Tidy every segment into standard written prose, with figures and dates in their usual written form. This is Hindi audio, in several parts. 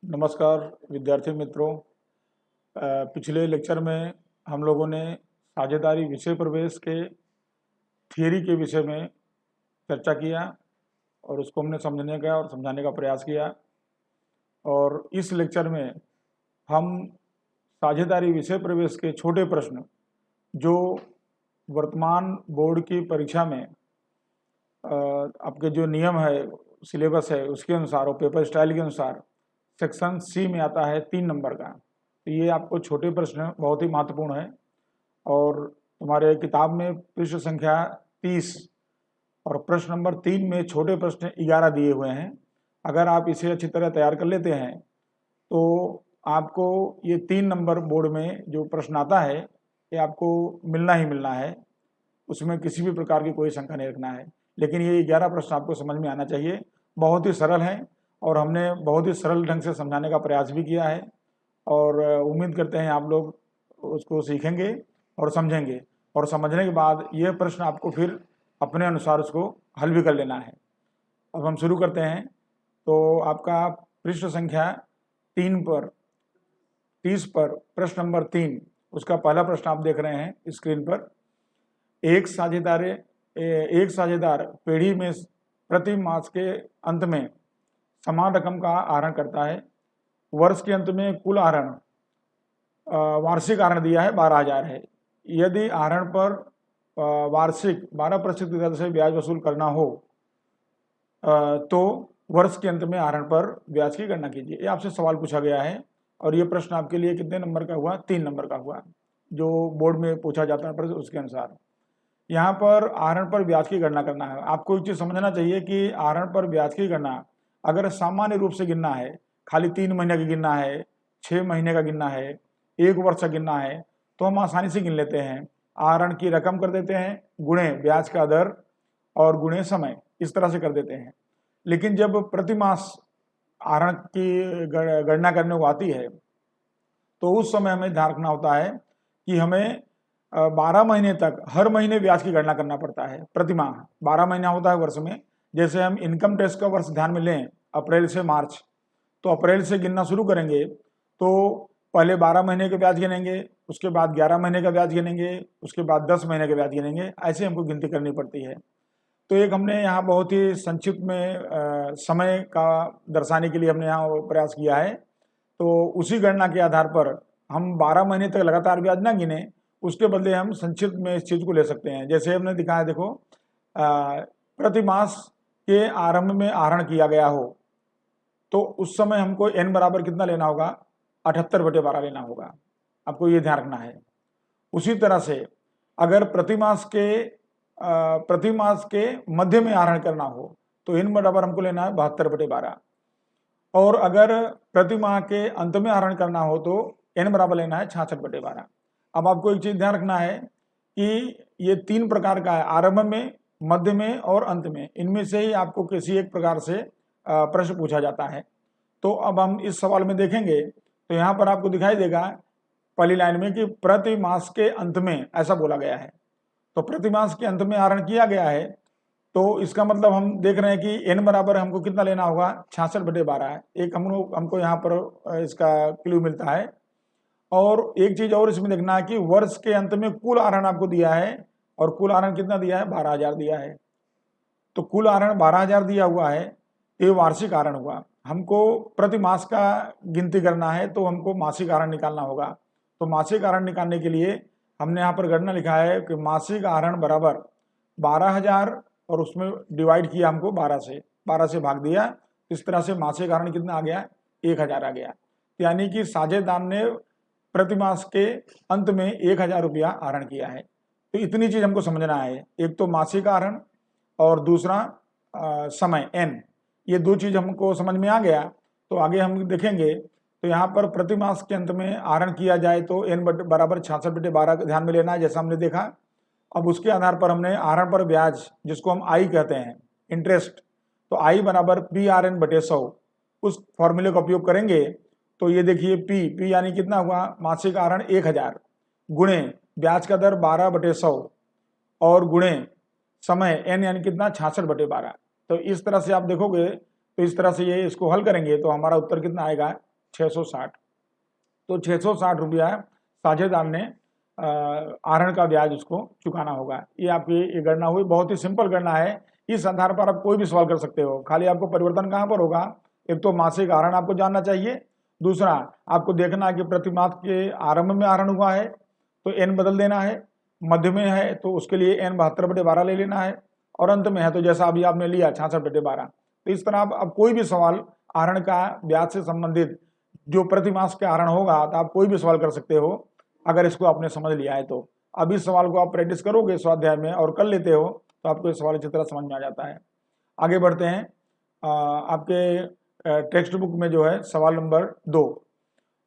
नमस्कार विद्यार्थी मित्रों। पिछले लेक्चर में हम लोगों ने साझेदारी विषय प्रवेश के थियरी के विषय में चर्चा किया और उसको हमने समझने का और समझाने का प्रयास किया। और इस लेक्चर में हम साझेदारी विषय प्रवेश के छोटे प्रश्न जो वर्तमान बोर्ड की परीक्षा में आपके जो नियम है, सिलेबस है, उसके अनुसार और पेपर स्टाइल के अनुसार सेक्शन सी में आता है 3 नंबर का। तो ये आपको छोटे प्रश्न बहुत ही महत्वपूर्ण है और तुम्हारे किताब में पृष्ठ संख्या 30 और प्रश्न नंबर 3 में छोटे प्रश्न 11 दिए हुए हैं। अगर आप इसे अच्छी तरह तैयार कर लेते हैं तो आपको ये 3 नंबर बोर्ड में जो प्रश्न आता है ये आपको मिलना ही मिलना है, उसमें किसी भी प्रकार की कोई शंका नहीं रखना है। लेकिन ये 11 प्रश्न आपको समझ में आना चाहिए, बहुत ही सरल हैं और हमने बहुत ही सरल ढंग से समझाने का प्रयास भी किया है और उम्मीद करते हैं आप लोग उसको सीखेंगे और समझेंगे और समझने के बाद यह प्रश्न आपको फिर अपने अनुसार उसको हल भी कर लेना है। अब हम शुरू करते हैं। तो आपका पृष्ठ संख्या 30 पर प्रश्न नंबर 3, उसका पहला प्रश्न आप देख रहे हैं स्क्रीन पर। एक साझेदार पेढ़ी में प्रति मास के अंत में समान रकम का आहरण करता है। वर्ष के अंत में कुल आहरण वार्षिक आहरण दिया है 12,000 है। यदि आहरण पर वार्षिक 12% की दर से ब्याज वसूल करना हो तो वर्ष के अंत में आहरण पर ब्याज की गणना कीजिए। ये आपसे सवाल पूछा गया है और ये प्रश्न आपके लिए कितने नंबर का हुआ? 3 नंबर का हुआ, जो बोर्ड में पूछा जाता है प्रश्न उसके अनुसार। यहाँ पर आहरण पर ब्याज की गणना करना है। आपको एक चीज़ समझना चाहिए कि आहरण पर ब्याज की गणना अगर सामान्य रूप से गिनना है, खाली 3 महीने का गिनना है, 6 महीने का गिनना है, 1 वर्ष का गिनना है, तो हम आसानी से गिन लेते हैं। आहरण की रकम कर देते हैं, गुणे ब्याज का दर और गुणे समय, इस तरह से कर देते हैं। लेकिन जब प्रतिमास आहरण की गणना करने को आती है तो उस समय हमें ध्यान रखना होता है कि हमें 12 महीने तक हर महीने ब्याज की गणना करना पड़ता है। प्रतिमाह 12 महीना होता है वर्ष में। जैसे हम इनकम टैक्स का वर्ष ध्यान में लें अप्रैल से मार्च, तो अप्रैल से गिनना शुरू करेंगे तो पहले 12 महीने के ब्याज गिनेंगे, उसके बाद 11 महीने का ब्याज गिनेंगे, उसके बाद 10 महीने के ब्याज गिनेंगे। ऐसे हमको गिनती करनी पड़ती है। तो एक हमने यहाँ बहुत ही संक्षिप्त में समय का दर्शाने के लिए हमने यहाँ प्रयास किया है। तो उसी गणना के आधार पर हम 12 महीने तक लगातार ब्याज ना गिने, उसके बदले हम संक्षिप्त में इस चीज़ को ले सकते हैं। जैसे हमने दिखाया, देखो प्रति मास के आरंभ में आहरण किया गया हो तो उस समय हमको n बराबर कितना लेना होगा? 78/12 लेना होगा। आपको ये ध्यान रखना है। उसी तरह से अगर प्रति मास के मध्य में आहरण करना हो तो n बराबर हमको लेना है 72/12 और अगर प्रति माह के अंत में आहरण करना हो तो n बराबर लेना है 66/12। अब आपको एक चीज ध्यान रखना है कि ये 3 प्रकार का है, आरंभ में, मध्य में और अंत में। इनमें से ही आपको किसी एक प्रकार से प्रश्न पूछा जाता है। तो अब हम इस सवाल में देखेंगे तो यहाँ पर आपको दिखाई देगा पहली लाइन में कि प्रति मास के अंत में ऐसा बोला गया है। तो प्रति मास के अंत में आहरण किया गया है तो इसका मतलब हम देख रहे हैं कि n बराबर हमको कितना लेना होगा? 66/12। एक हमको यहाँ पर इसका क्लू मिलता है। और एक चीज और इसमें देखना है कि वर्ष के अंत में कुल आहरण आपको दिया है और कुल आहरण कितना दिया है? 12,000 दिया है। तो कुल आहरण 12,000 दिया हुआ है, ये वार्षिक आहरण हुआ। हमको प्रति मास का गिनती करना है तो हमको मासिक आहरण निकालना होगा। तो मासिक आहरण निकालने के लिए हमने यहाँ पर गणना लिखा है कि मासिक आहरण बराबर 12,000 और उसमें डिवाइड किया हमको 12 से भाग दिया। इस तरह से मासिक आहरण कितना आ गया? 1,000 आ गया। यानी कि साझेदार ने प्रति मास के अंत में 1,000 रुपया आहरण किया है। तो इतनी चीज हमको समझना है, एक तो मासिक आहरण और दूसरा समय n। ये 2 चीज हमको समझ में आ गया तो आगे हम देखेंगे। तो यहाँ पर प्रति मास के अंत में आहरण किया जाए तो n बराबर 66/12 ध्यान में लेना है, जैसा हमने देखा। अब उसके आधार पर हमने आहरण पर ब्याज, जिसको हम आई कहते हैं, इंटरेस्ट, तो आई बराबर PRN/100 उस फॉर्मूले का उपयोग करेंगे। तो ये देखिए P यानी कितना हुआ? मासिक आहरण 1,000 गुणे ब्याज का दर 12/100 और गुणे समय n यानी कितना? 66/12। तो इस तरह से आप देखोगे तो इस तरह से ये इसको हल करेंगे तो हमारा उत्तर कितना आएगा? 660। तो 660 रुपया साझेदार ने आहरण का ब्याज उसको चुकाना होगा। ये आपकी ये गणना हुई, बहुत ही सिंपल गणना है। इस आधार पर आप कोई भी सवाल कर सकते हो, खाली आपको परिवर्तन कहाँ पर होगा, एक तो मासिक आहरण आपको जानना चाहिए, दूसरा आपको देखना है कि प्रति माह के आरंभ में आहरण हुआ है तो n बदल देना है, मध्य में है तो उसके लिए n 72/12 ले लेना है, और अंत में है तो जैसा अभी आपने लिया 66/12। तो इस तरह आप कोई भी सवाल आहरण का ब्याज से संबंधित जो प्रति मास के आहरण होगा तो आप कोई भी सवाल कर सकते हो अगर इसको आपने समझ लिया है तो। अब इस सवाल को आप प्रैक्टिस करोगे स्वाध्याय में और कर लेते हो तो आपको ये सवाल अच्छी तरह समझ में आ जाता है। आगे बढ़ते हैं, आपके टेक्स्ट बुक में जो है सवाल नंबर 2,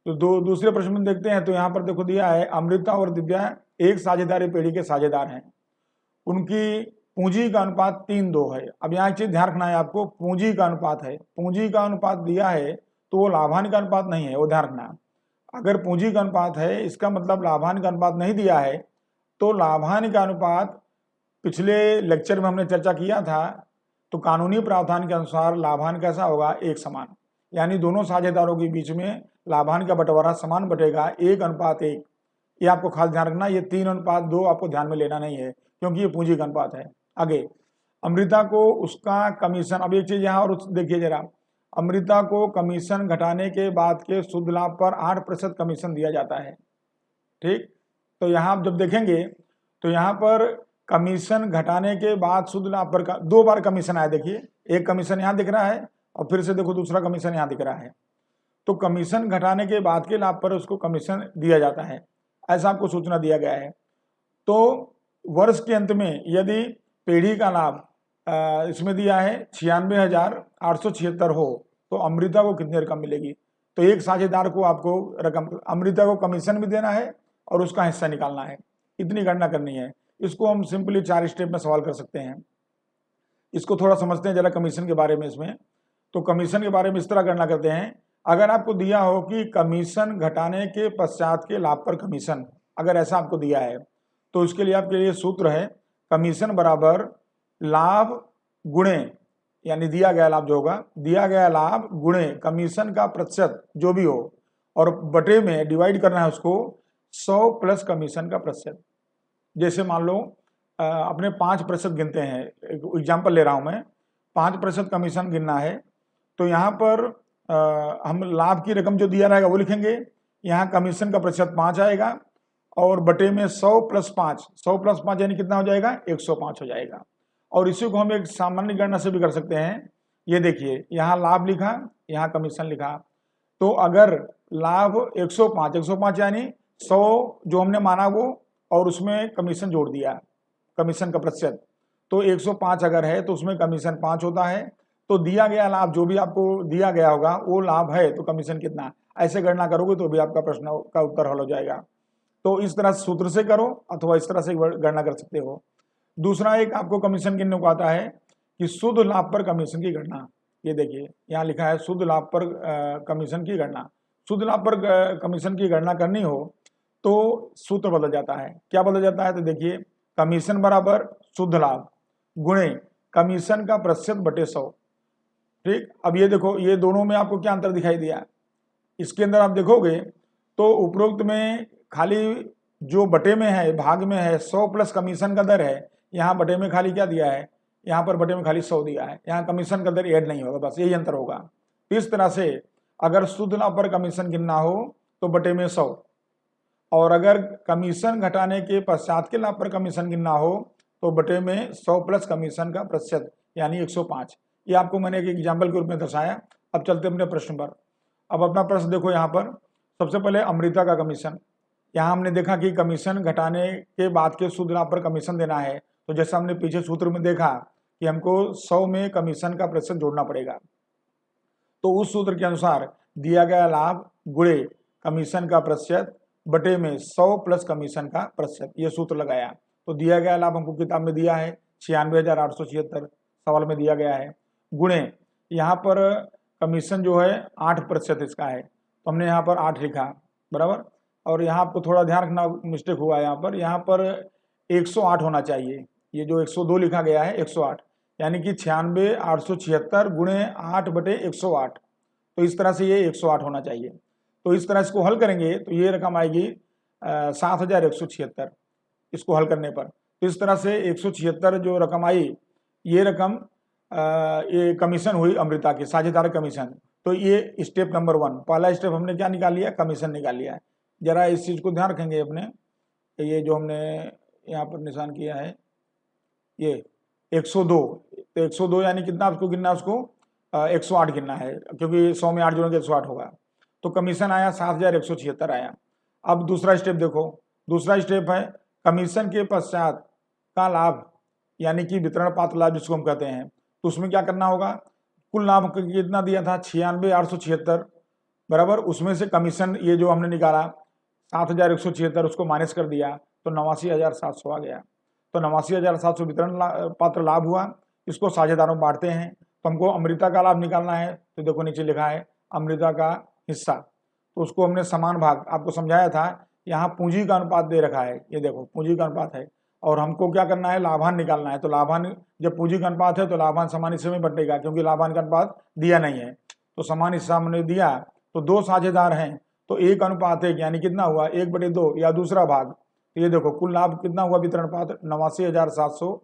तो दूसरे प्रश्न में देखते हैं। तो यहाँ पर देखो दिया है अमृता और दिव्या एक साझेदारी पेढ़ी के साझेदार हैं, उनकी पूंजी का अनुपात 3:2 है। अब यहाँ एक चीज ध्यान रखना है आपको, पूंजी का अनुपात है, पूंजी का अनुपात दिया है तो वो लाभांश का अनुपात नहीं है, वो ध्यान रखना। अगर पूंजी का अनुपात है इसका मतलब लाभांश का अनुपात नहीं दिया है। तो लाभांश का अनुपात पिछले लेक्चर में हमने चर्चा किया था, तो कानूनी प्रावधान के अनुसार लाभांश कैसा होगा, एक समान, यानी दोनों साझेदारों के बीच में लाभांश का बंटवारा समान बटेगा 1:1। ये आपको खास ध्यान रखना, ये 3:2 आपको ध्यान में लेना नहीं है क्योंकि ये पूंजी का अनुपात है। आगे अमृता को उसका कमीशन, अब एक चीज यहाँ और देखिए जरा, अमृता को कमीशन घटाने के बाद के शुद्ध लाभ पर 8% कमीशन दिया जाता है। ठीक, तो यहाँ आप जब देखेंगे तो यहाँ पर कमीशन घटाने के बाद शुद्ध लाभ पर 2 बार कमीशन आया, देखिए एक कमीशन यहाँ दिख रहा है और फिर से देखो दूसरा कमीशन यहाँ दिख रहा है। तो कमीशन घटाने के बाद के लाभ पर उसको कमीशन दिया जाता है, ऐसा आपको सूचना दिया गया है। तो वर्ष के अंत में यदि पेढ़ी का लाभ इसमें दिया है 96,876 हो तो अमृता को कितनी रकम मिलेगी। तो एक साझेदार को आपको रकम, अमृता को कमीशन भी देना है और उसका हिस्सा निकालना है, इतनी गणना करनी है। इसको हम सिंपली 4 स्टेप में सवाल कर सकते हैं। इसको थोड़ा समझते हैं जरा कमीशन के बारे में। इसमें तो कमीशन के बारे में इस तरह गणना करते हैं, अगर आपको दिया हो कि कमीशन घटाने के पश्चात के लाभ पर कमीशन, अगर ऐसा आपको दिया है तो उसके लिए आपके लिए सूत्र है कमीशन बराबर लाभ गुणे, यानी दिया गया लाभ जो होगा, दिया गया लाभ गुणे कमीशन का प्रतिशत जो भी हो, और बटे में डिवाइड करना है उसको 100 प्लस कमीशन का प्रतिशत। जैसे मान लो अपने 5% गिनते हैं, एग्जाम्पल ले रहा हूं मैं, 5% कमीशन गिनना है तो यहाँ पर हम लाभ की रकम जो दिया रहेगा वो लिखेंगे, यहाँ कमीशन का प्रतिशत 5 आएगा और बटे में 100 + 5, 100 + 5 यानी कितना हो जाएगा, 105 हो जाएगा। और इसी को हम एक सामान्य गणना से भी कर सकते हैं। ये देखिए यहाँ लाभ लिखा, यहाँ कमीशन लिखा, तो अगर लाभ 105 यानी 100 जो हमने माना वो, और उसमें कमीशन जोड़ दिया, कमीशन का प्रतिशत, तो 105 अगर है तो उसमें कमीशन 5 होता है। तो दिया गया लाभ जो भी आपको दिया गया होगा वो लाभ है तो कमीशन कितना, ऐसे गणना करोगे तो भी आपका प्रश्न का उत्तर हल हो जाएगा। तो इस तरह सूत्र से करो अथवा इस तरह से गणना कर सकते हो। दूसरा एक आपको कमीशन गिनने को आता है कि शुद्ध लाभ पर कमीशन की गणना। ये देखिए यहाँ लिखा है शुद्ध लाभ पर कमीशन की गणना। शुद्ध लाभ पर कमीशन की गणना करनी हो तो सूत्र बदल जाता है। क्या बदल जाता है, तो देखिए कमीशन बराबर शुद्ध लाभ गुणे कमीशन का प्रतिशत बटे 100। ठीक, अब ये देखो ये दोनों में आपको क्या अंतर दिखाई दिया, इसके अंदर आप देखोगे तो उपरोक्त में खाली जो बटे में है, भाग में है 100 प्लस कमीशन का दर है, यहाँ बटे में खाली क्या दिया है, यहाँ पर बटे में खाली 100 दिया है, यहाँ कमीशन का दर ऐड नहीं होगा, बस यही अंतर होगा। इस तरह से अगर शुद्ध लाभ पर कमीशन गिनना हो तो बटे में 100, और अगर कमीशन घटाने के पश्चात के लाभ पर कमीशन गिनना हो तो बटे में 100 प्लस कमीशन का प्रतिशत यानी 105। ये आपको मैंने एक एग्जाम्पल के रूप में दर्शाया। अब चलते अपने प्रश्न पर। अब अपना प्रश्न देखो, यहाँ पर सबसे पहले अमृता का कमीशन, यहाँ हमने देखा कि कमीशन घटाने के बाद के शुद्ध लाभ पर कमीशन देना है, तो जैसा हमने पीछे सूत्र में देखा कि हमको 100 में कमीशन का प्रतिशत जोड़ना पड़ेगा, तो उस सूत्र के अनुसार दिया गया लाभ गुणे कमीशन का प्रतिशत बटे में 100 प्लस कमीशन का प्रतिशत, ये सूत्र लगाया। तो दिया गया लाभ हमको किताब में दिया है 96,876, सवाल में दिया गया है, गुणे यहाँ पर कमीशन जो है 8% इसका है, तो हमने यहाँ पर 8 लिखा बराबर। और यहाँ आपको थोड़ा ध्यान रखना, मिस्टेक हुआ है यहाँ पर 108 होना चाहिए, ये जो 102 लिखा गया है 108, यानी कि 96,876 गुणे 8 बटे 108, तो इस तरह से ये 108 होना चाहिए। तो इस तरह इसको हल करेंगे तो ये रकम आएगी 7176, इसको हल करने पर। तो इस तरह से 176 जो रकम आई, ये रकम ये कमीशन हुई अमृता की, साझेदार कमीशन। तो ये स्टेप नंबर 1, पहला स्टेप हमने क्या निकाल लिया, कमीशन निकाल लिया है। जरा इस चीज को ध्यान रखेंगे अपने, ये जो हमने यहाँ पर निशान किया है ये 102, तो 102 यानी कितना आपको गिनना, उसको 108 गिनना है, क्योंकि 100 में 8 जोड़ेंगे 108 होगा। तो कमीशन आया 7176 आया। अब दूसरा स्टेप देखो, दूसरा स्टेप है कमीशन के पश्चात का लाभ, यानी कि वितरण पात्र लाभ जिसको हम कहते हैं। तो उसमें क्या करना होगा, कुल लाभ कितना दिया था 96,876 बराबर, उसमें से कमीशन ये जो हमने निकाला 7176 उसको माइनस कर दिया तो 89,700 आ गया। तो 89,700 वितरण पात्र लाभ हुआ। इसको साझेदारों में बांटते हैं। तो हमको अमृता का लाभ निकालना है, तो देखो नीचे लिखा है अमृता का हिस्सा, तो उसको हमने समान भाग, आपको समझाया था, यहाँ पूंजी का अनुपात दे रखा है, ये देखो पूंजी का अनुपात है, और हमको क्या करना है, लाभांश निकालना है। तो लाभांश, जब पूंजी का अनुपात है तो लाभांश समान हिस्से में बंटेगा, क्योंकि लाभांश का अनुपात दिया नहीं है, तो समान हिस्सा हमने दिया। तो दो साझेदार हैं तो 1:1, यानी कितना हुआ 1/2 या दूसरा भाग। तो ये देखो कुल लाभ कितना हुआ वितरण पात्र 89,700,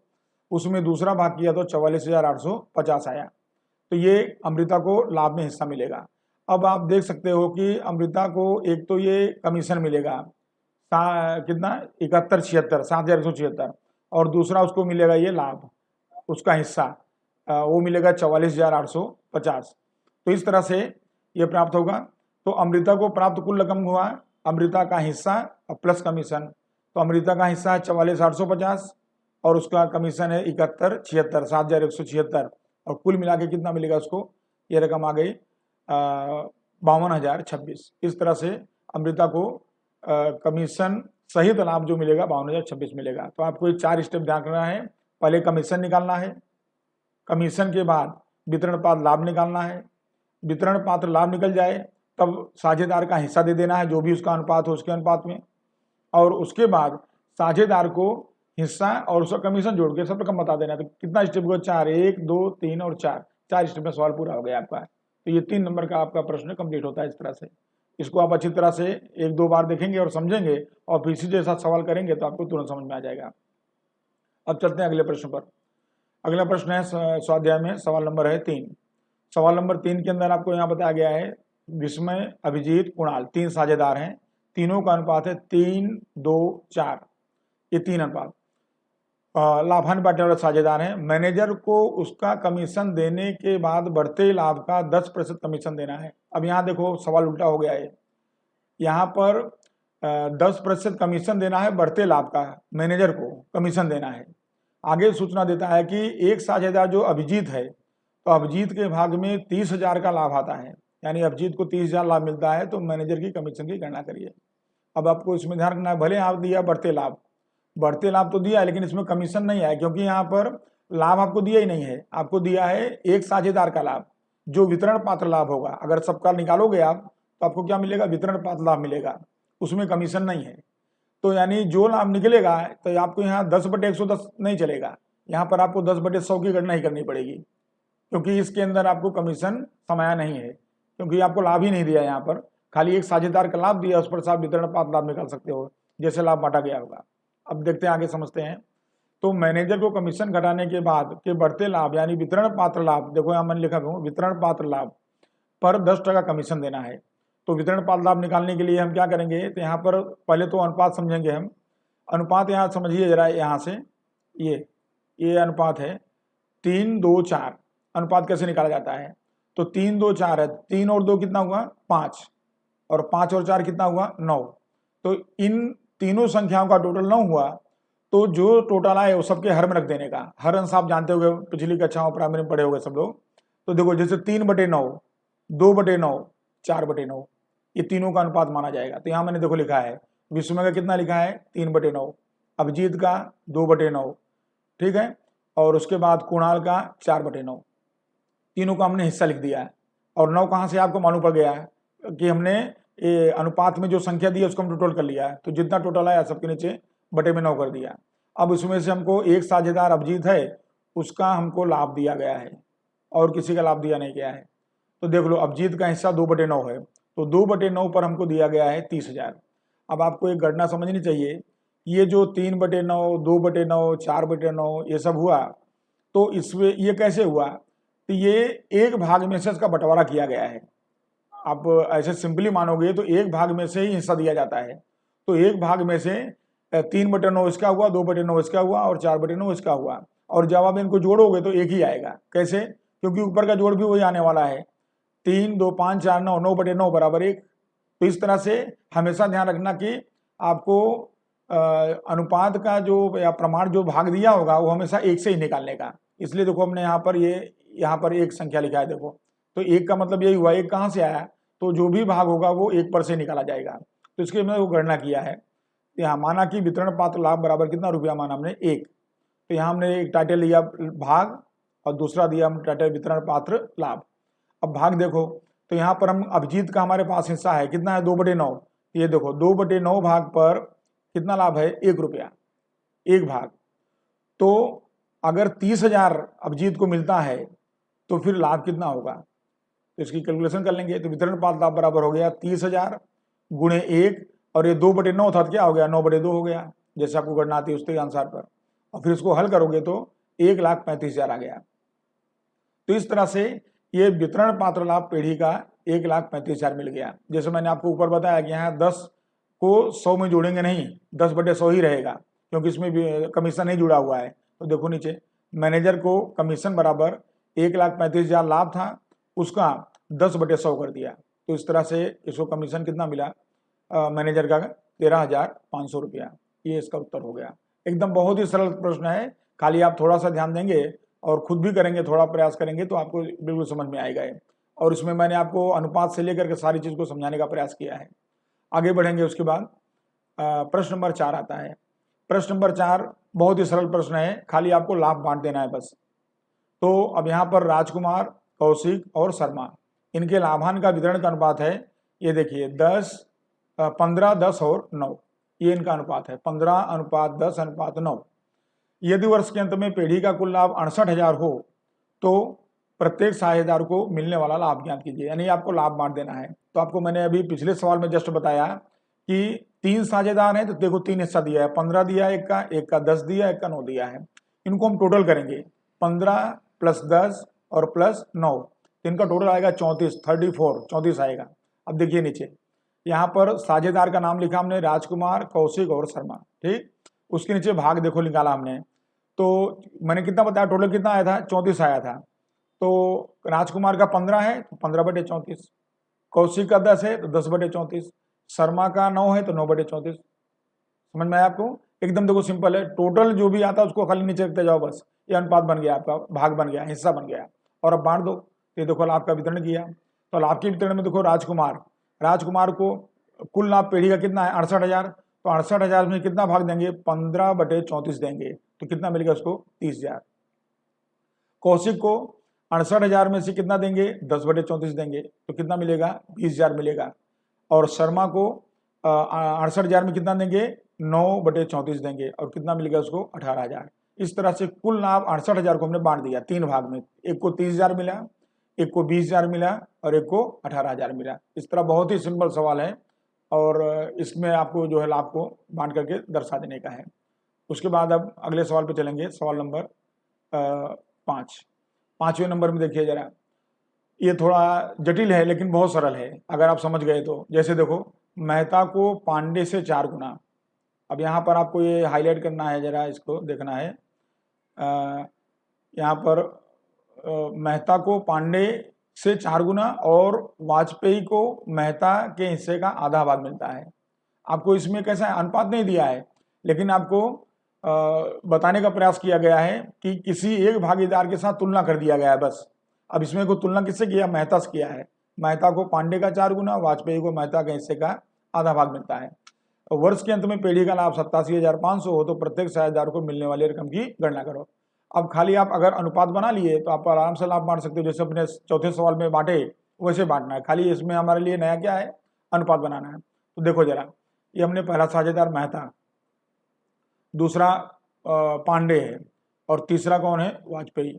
उसमें दूसरा भाग किया तो 44,850 आया। तो ये अमृता को लाभ में हिस्सा मिलेगा। अब आप देख सकते हो कि अमृता को एक तो ये कमीशन मिलेगा कितना 7176, 7176, और दूसरा उसको मिलेगा ये लाभ, उसका हिस्सा वो मिलेगा 44,850। तो इस तरह से ये प्राप्त होगा। तो अमृता को प्राप्त कुल रकम हुआ अमृता का हिस्सा और प्लस कमीशन। तो अमृता का हिस्सा है 44,850 और उसका कमीशन है 7176, 7176, और कुल मिला के कितना मिलेगा उसको, ये रकम आ गई 52,026। इस तरह से अमृता को कमीशन सहित लाभ जो मिलेगा 52,026 मिलेगा। तो आपको ये 4 स्टेप ध्यान रखना है। पहले कमीशन निकालना है, कमीशन के बाद वितरण पात्र लाभ निकालना है, वितरण पात्र लाभ निकल जाए तब साझेदार का हिस्सा दे देना है, जो भी उसका अनुपात हो उसके अनुपात में, और उसके बाद साझेदार को हिस्सा और उसका कमीशन जोड़ के सब रकम बता देना। तो कितना स्टेप हुआ, 4, 1, 2, 3 और 4 स्टेप में सवाल पूरा हो गया आपका। तो ये 3 नंबर का आपका प्रश्न कंप्लीट होता है इस तरह से। इसको आप अच्छी तरह से 1-2 बार देखेंगे और समझेंगे और फिर इसी के साथ सवाल करेंगे तो आपको तुरंत समझ में आ जाएगा। अब चलते हैं अगले प्रश्न पर। अगला प्रश्न है स्वाध्याय में सवाल नंबर है 3। सवाल नंबर 3 के अंदर आपको यहाँ बताया गया है विस्मय, अभिजीत, कुणाल 3 साझेदार हैं, तीनों का अनुपात है 3, 2, 4, ये 3 अनुपात। लाभांश बांटने वाले साझेदार हैं। मैनेजर को उसका कमीशन देने के बाद बढ़ते लाभ का 10% कमीशन देना है। अब यहाँ देखो सवाल उल्टा हो गया है, यहाँ पर 10% कमीशन देना है बढ़ते लाभ का, मैनेजर को कमीशन देना है। आगे सूचना देता है कि एक साझेदार जो अभिजीत है, तो अभिजीत के भाग में 30,000 का लाभ आता है, यानी अभिजीत को 30,000 लाभ मिलता है, तो मैनेजर की कमीशन की गणना करिए। अब आपको इसमें ध्यान रखना है, भले आप दिया बढ़ते लाभ तो दिया है, लेकिन इसमें कमीशन नहीं आया, क्योंकि यहाँ पर लाभ आपको दिया ही नहीं है। आपको दिया है एक साझेदार का लाभ, जो वितरण पात्र लाभ होगा। अगर सबका निकालोगे आप तो आपको क्या मिलेगा, वितरण पात्र लाभ मिलेगा, उसमें कमीशन नहीं है। तो यानी जो लाभ निकलेगा तो आपको यहाँ 10/110 नहीं चलेगा, यहाँ पर आपको 10/100 की गणना ही करनी पड़ेगी, क्योंकि इसके अंदर आपको कमीशन समाया नहीं है, क्योंकि आपको लाभ ही नहीं दिया। यहाँ पर खाली एक साझेदार का लाभ दिया, उस पर से आप वितरण पात्र लाभ निकाल सकते हो, जैसे लाभ बांटा गया होगा। अब देखते हैं आगे समझते हैं। तो मैनेजर को कमीशन घटाने के बाद के बढ़ते लाभ यानी वितरण पात्र लाभ, देखो यहाँ मैंने लिखा हूँ वितरण पात्र लाभ पर 10% कमीशन देना है। तो वितरण पात्र लाभ निकालने के लिए हम क्या करेंगे, तो यहाँ पर पहले तो अनुपात समझेंगे हम। अनुपात यहाँ समझिए जरा, यहाँ से ये अनुपात है 3, 2, 4। अनुपात कैसे निकाला जाता है, तो 3, 2, 4 है, 3 और 2 कितना हुआ 5, और 5 और 4 कितना हुआ 9। तो इन तीनों संख्याओं का टोटल 9 हुआ, तो जो टोटल आए वो सबके हर में रख देने का। हर अंश आप जानते होंगे, पिछली कक्षाओं प्राइमरी में पढ़े होंगे सब लोग। तो देखो जैसे 3/9, 2/9, 4/9, ये तीनों का अनुपात माना जाएगा। तो यहाँ मैंने देखो लिखा है विस्मय का कितना लिखा है 3/9, अभिजीत का 2/9, ठीक है, और उसके बाद कुणाल का 4/9। तीनों का हमने हिस्सा लिख दिया है। और 9 कहाँ से आपको मालूम पड़ गया है कि हमने ये अनुपात में जो संख्या दी है उसको हम टोटल कर लिया है। तो जितना टोटल आया सबके नीचे बटे में 9 कर दिया। अब उसमें से हमको एक साझेदार अभिजीत है, उसका हमको लाभ दिया गया है और किसी का लाभ दिया नहीं गया है। तो देख लो अभिजीत का हिस्सा 2/9 है, तो 2/9 पर हमको दिया गया है 30,000। अब आपको एक गणना समझनी चाहिए, ये जो 3/9, 2/9, 4/9 ये सब हुआ, तो इसमें ये कैसे हुआ, तो ये एक भाग में से इसका बंटवारा किया गया है। आप ऐसे सिंपली मानोगे तो एक भाग में से ही हिस्सा दिया जाता है, तो एक भाग में से 3/9 इसका हुआ, 2/9 इसका हुआ और 4/9 इसका हुआ, और जब आप इनको जोड़ोगे तो एक ही आएगा। कैसे? क्योंकि ऊपर का जोड़ भी वही आने वाला है, 3, 2, 5, 4, 9, 9/9 बराबर 1। तो इस तरह से हमेशा ध्यान रखना कि आपको अनुपात का जो या प्रमाण जो भाग दिया होगा वो हमेशा एक से ही निकालने का। इसलिए देखो हमने यहाँ पर एक संख्या लिखा है, देखो तो एक का मतलब यही हुआ, एक कहाँ से आया, तो जो भी भाग होगा वो एक पर से निकाला जाएगा। तो इसके मैंने वो गणना किया है। यहाँ माना कि वितरण पात्र लाभ बराबर कितना रुपया माना हमने 1, तो यहाँ हमने एक टाइटल लिया भाग और दूसरा दिया हम टाइटल वितरण पात्र लाभ। अब भाग देखो, तो यहाँ पर हम अभिजीत का हमारे पास हिस्सा है कितना है 2/9, ये देखो 2/9 भाग पर कितना लाभ है 1 रुपया, एक भाग। तो अगर 30,000 अभिजीत को मिलता है तो फिर लाभ कितना होगा, तो इसकी कैलकुलेशन कर लेंगे। तो वितरण पात्र लाभ बराबर हो गया 30,000 गुणे 1, और ये 2/9 था तो क्या हो गया 9/2 हो गया, जैसे आपको गणना आती है उसके अनुसार पर, और फिर इसको हल करोगे तो 1,35,000 आ गया। तो इस तरह से ये वितरण पात्र लाभ पीढ़ी का 1,35,000 मिल गया। जैसे मैंने आपको ऊपर बताया कि यहाँ 10 को 100 में जोड़ेंगे नहीं, 10/100 ही रहेगा, क्योंकि इसमें भी कमीशन नहीं जुड़ा हुआ है। तो देखो नीचे मैनेजर को कमीशन बराबर 1,35,000 लाभ था, उसका 10/100 कर दिया, तो इस तरह से इसको कमीशन कितना मिला मैनेजर का 13,500 रुपया। ये इसका उत्तर हो गया। एकदम बहुत ही सरल प्रश्न है, खाली आप थोड़ा सा ध्यान देंगे और खुद भी करेंगे, थोड़ा प्रयास करेंगे तो आपको बिल्कुल समझ में आएगा। और इसमें मैंने आपको अनुपात से लेकर के सारी चीज़ को समझाने का प्रयास किया है। आगे बढ़ेंगे, उसके बाद प्रश्न नंबर 4 आता है। प्रश्न नंबर 4 बहुत ही सरल प्रश्न है, खाली आपको लाभ बांट देना है बस। तो अब यहाँ पर राजकुमार, कौशिक और शर्मा, इनके लाभांश का वितरण का अनुपात है, ये देखिए 15, 10 और 9, ये इनका अनुपात है 15:10:9। यदि वर्ष के अंत में पीढ़ी का कुल लाभ 68,000 हो तो प्रत्येक साझेदार को मिलने वाला लाभ ज्ञात कीजिए, यानी आपको लाभ बांट देना है। तो आपको मैंने अभी पिछले सवाल में जस्ट बताया कि 3 साझेदार हैं, तो देखो 3 हिस्सा दिया है, 15 दिया है एक का 10 दिया, एक का 9 दिया है। इनको हम टोटल करेंगे, 15 + 10 और + 9, तो इनका टोटल आएगा 34 आएगा। अब देखिए नीचे यहाँ पर साझेदार का नाम लिखा हमने राजकुमार, कौशिक और शर्मा, ठीक। उसके नीचे भाग देखो निकाला हमने, तो मैंने कितना बताया, टोटल कितना आया था 34 आया था। तो राजकुमार का 15 है तो 15/34, कौशिक का 10 है तो 10/34, शर्मा का 9 है तो 9/34। समझ में आया आपको? एकदम देखो सिंपल है, टोटल जो भी आता है उसको खाली नीचे रखते जाओ, बस ये अनुपात बन गया, आपका भाग बन गया, हिस्सा बन गया, और अब बांट दो। ये देखो लाभ का वितरण किया, तो लाभ के वितरण में देखो राजकुमार को कुल लाभ पीढ़ी का कितना है 68,000, तो 68,000 में कितना भाग देंगे 15/34 देंगे, तो कितना मिलेगा उसको 30,000। कौशिक को 68,000 में से कितना देंगे 10/34 देंगे, तो कितना मिलेगा 20,000 मिलेगा। और शर्मा को 68,000 में कितना देंगे 9/34 देंगे, और कितना मिलेगा उसको 18,000। इस तरह से कुल लाभ 68,000 को हमने बांट दिया 3 भाग में, एक को 30,000 मिला, एक को 20,000 मिला और एक को 18,000 मिला। इस तरह बहुत ही सिंपल सवाल है, और इसमें आपको जो है लाभ को बांट करके दर्शा देने का है। उसके बाद अब अगले सवाल पे चलेंगे, सवाल नंबर 5वें नंबर में देखिए जरा, ये थोड़ा जटिल है लेकिन बहुत सरल है अगर आप समझ गए तो। जैसे देखो मेहता को पांडे से 4 गुना, अब यहाँ पर आपको ये हाईलाइट करना है, जरा इसको देखना है। यहाँ पर मेहता को पांडे से 4 गुना और वाजपेयी को मेहता के हिस्से का आधा भाग मिलता है। आपको इसमें कैसा है, अनुपात नहीं दिया है, लेकिन आपको बताने का प्रयास किया गया है कि किसी एक भागीदार के साथ तुलना कर दिया गया है बस। अब इसमें को तुलना किससे किया, मेहता से किया है। मेहता को पांडे का 4 गुना, वाजपेयी को मेहता के हिस्से का आधा भाग मिलता है। वर्ष के अंत में पीढ़ी का लाभ 87,500 हो तो प्रत्येक साझेदार को मिलने वाली रकम की गणना करो। अब खाली आप अगर अनुपात बना लिए तो आप आराम से लाभ बांट सकते हो, जैसे अपने चौथे सवाल में बांटे वैसे बांटना है। खाली इसमें हमारे लिए नया क्या है, अनुपात बनाना है। तो देखो जरा, ये हमने पहला साझेदार मेहता, दूसरा पांडे है और तीसरा कौन है, वाजपेयी।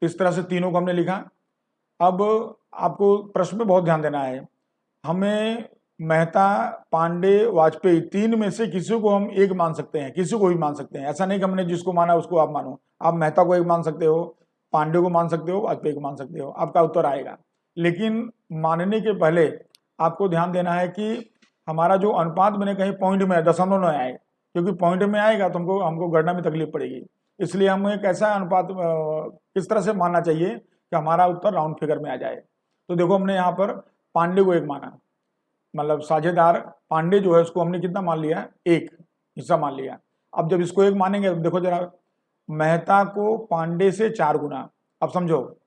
इस तरह से तीनों को हमने लिखा। अब आपको प्रश्न में बहुत ध्यान देना है। हमें मेहता, पांडे, वाजपेयी तीन में से किसी को हम एक मान सकते हैं, किसी को भी मान सकते हैं। ऐसा नहीं कि हमने जिसको माना उसको आप मानो। आप मेहता को एक मान सकते हो, पांडे को मान सकते हो, वाजपेयी को मान सकते हो, आपका उत्तर आएगा। लेकिन मानने के पहले आपको ध्यान देना है कि हमारा जो अनुपात बने कहीं पॉइंट में दशमलव न आए, क्योंकि पॉइंट में आएगा तो हमको गणना में तकलीफ पड़ेगी। इसलिए हमें एक ऐसा अनुपात किस तरह से मानना चाहिए कि हमारा उत्तर राउंड फिगर में आ जाए। तो देखो हमने यहाँ पर पांडे को एक माना, मतलब साझेदार पांडे जो है उसको हमने कितना मान लिया, एक हिस्सा मान लिया। अब जब इसको एक मानेंगे तो देखो जरा, मेहता को पांडे से 4 गुना। अब समझो,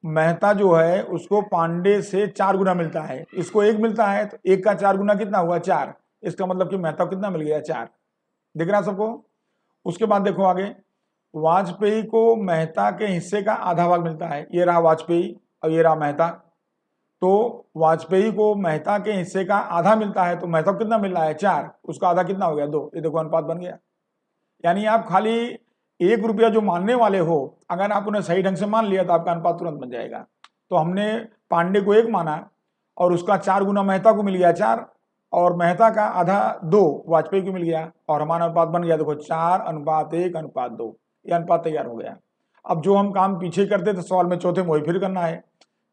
मेहता जो है उसको पांडे से 4 गुना मिलता है, इसको एक मिलता है, तो एक का 4 गुना कितना हुआ, 4। इसका मतलब कि मेहता को कितना मिल गया, 4। दिख रहा सबको। उसके बाद देखो आगे, वाजपेयी को मेहता के हिस्से का आधा भाग मिलता है। ये रहा वाजपेयी और ये रहा मेहता। तो वाजपेयी को मेहता के हिस्से का आधा मिलता है, तो मेहता को कितना मिल रहा है, 4। उसका आधा कितना हो गया, 2। ये देखो अनुपात बन गया। यानी आप खाली 1 रुपया जो मानने वाले हो, अगर आप उन्हें सही ढंग से मान लिया तो आपका अनुपात तुरंत बन जाएगा। तो हमने पांडे को 1 माना और उसका 4 गुना मेहता को मिल गया, 4, और मेहता का आधा 2 वाजपेयी को मिल गया, और हमारा अनुपात बन गया देखो 4:1:2। ये अनुपात तैयार हो गया। अब जो हम काम पीछे करते थे सवाल में चौथे में, वही फिर करना है।